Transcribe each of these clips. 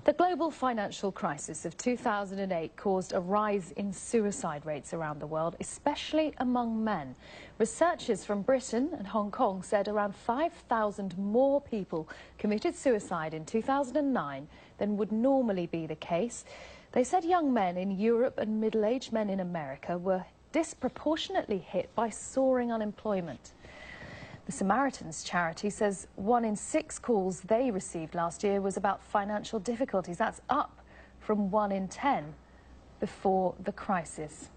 The global financial crisis of 2008 caused a rise in suicide rates around the world, especially among men. Researchers from Britain and Hong Kong said around 5,000 more people committed suicide in 2009 than would normally be the case. They said young men in Europe and middle-aged men in America were disproportionately hit by soaring unemployment. The Samaritans charity says 1 in 6 calls they received last year was about financial difficulties. That's up from 1 in 10 before the crisis.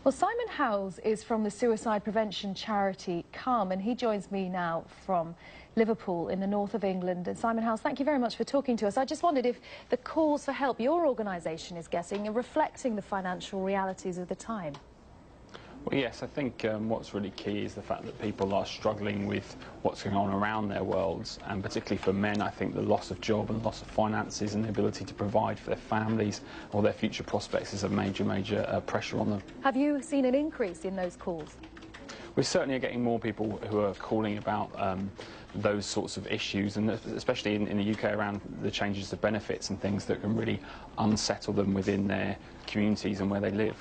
Well, Simon Howells is from the suicide prevention charity CALM, and he joins me now from Liverpool in the north of England. And Simon Howells, thank you very much for talking to us. I just wondered if the calls for help your organisation is getting are reflecting the financial realities of the time. Well, yes, I think what's really key is the fact that people are struggling with what's going on around their worlds, and particularly for men, I think the loss of job and loss of finances and the ability to provide for their families or their future prospects is a major pressure on them. Have you seen an increase in those calls? We certainly are getting more people who are calling about those sorts of issues, and especially in the UK around the changes to benefits and things that can really unsettle them within their communities and where they live.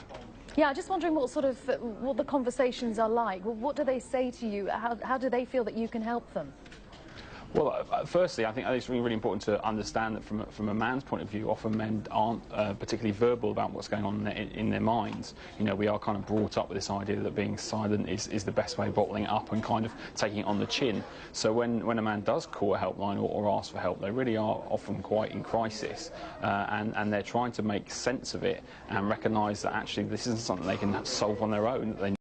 Yeah, just wondering what the conversations are like. What do they say to you? How do they feel that you can help them? Well, firstly, I think it's really important to understand that from a man's point of view, often men aren't particularly verbal about what's going on in their minds. You know, we are kind of brought up with this idea that being silent is the best way of bottling it up and kind of taking it on the chin. So when a man does call a helpline or ask for help, they really are often quite in crisis, and they're trying to make sense of it and recognise that actually this isn't something they can solve on their own. That they